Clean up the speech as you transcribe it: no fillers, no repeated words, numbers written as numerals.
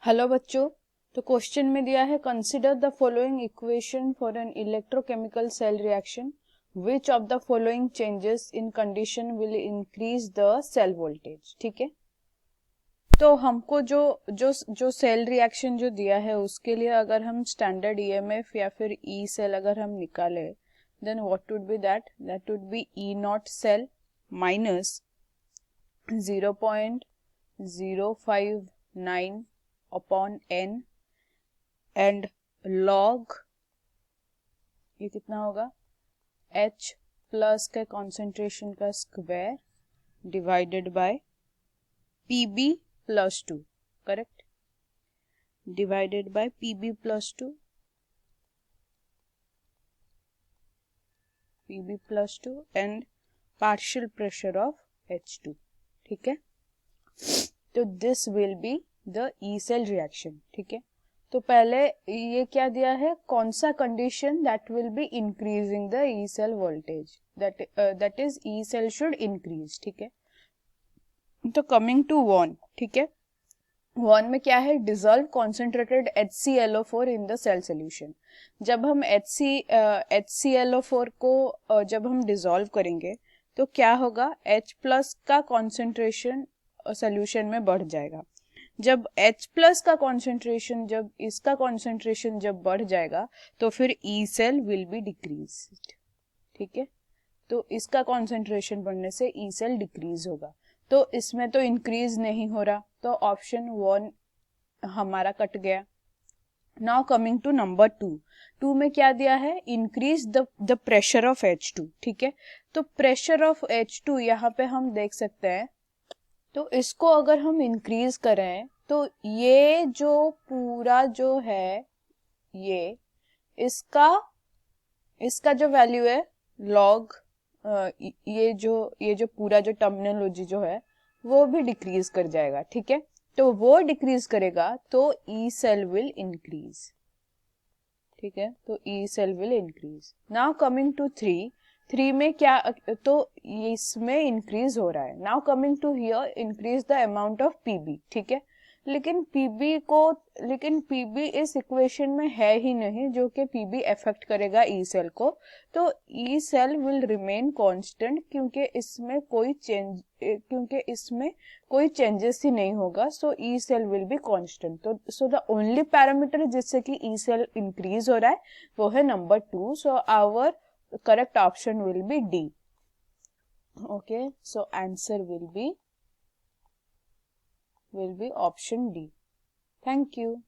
Hello बच्चों। तो question में दिया है consider the following equation for an electrochemical cell reaction which of the following changes in condition will increase the cell voltage. ठीक है, तो हमको जो जो जो सेल रिएक्शन जो दिया है उसके लिए अगर हम स्टैंडर्ड ईएमएफ या फिर ई सेल अगर हम निकाले then what would be that would be E naught cell minus 0.059 upon n and log ये कितना होगा H प्लस के कॉन्सेंट्रेशन का square divided by Pb plus 2, correct, divided by Pb plus 2, Pb plus 2 and partial pressure of H2। ठीक है, तो this will be the E cell reaction. ठीक है, तो पहले ये क्या दिया है, कौन सा condition that will be increasing the E cell voltage, that is E cell should increase. ठीक है, तो कमिंग टू वन, ठीक है, वन में क्या है, dissolve concentrated HClO4 in the cell solution. जब हम HClO4 को जब हम डिजोल्व करेंगे तो क्या होगा, H प्लस का कॉन्सेंट्रेशन सोल्यूशन में बढ़ जाएगा। जब H प्लस का कॉन्सेंट्रेशन, जब इसका कॉन्सेंट्रेशन जब बढ़ जाएगा तो फिर E cell will be decrease. ठीक है, तो इसका कॉन्सेंट्रेशन बढ़ने से ई सेल डिक्रीज होगा, तो इसमें तो इंक्रीज नहीं हो रहा, तो ऑप्शन 1 हमारा कट गया। नाउ कमिंग टू नंबर 2 में क्या दिया है, increase the pressure of H2। ठीक है, तो प्रेशर ऑफ H2 यहाँ पे हम देख सकते हैं, तो इसको अगर हम इंक्रीज करें तो ये जो पूरा जो है ये इसका जो वैल्यू है लॉग, ये जो पूरा जो टर्मिनोलॉजी जो है वो भी डिक्रीज कर जाएगा। ठीक है, तो वो डिक्रीज करेगा तो ई सेल विल इंक्रीज। ठीक है, तो E cell will increase. Now coming to 3 में क्या, तो इसमें इंक्रीज हो रहा है। Now coming to here, increase the amount of PB. ठीक है, लेकिन पीबी इस इक्वेशन में है ही नहीं जो कि पीबी अफेक्ट करेगा ई सेल को, तो E cell will remain constant क्योंकि इसमें कोई चेंजेस ही नहीं होगा, so E cell will be constant. तो सो द ओनली पैरामीटर जिससे कि ई सेल इंक्रीज हो रहा है वो है number 2, so our correct option will be D. Okay, so answer will be option D. Thank you.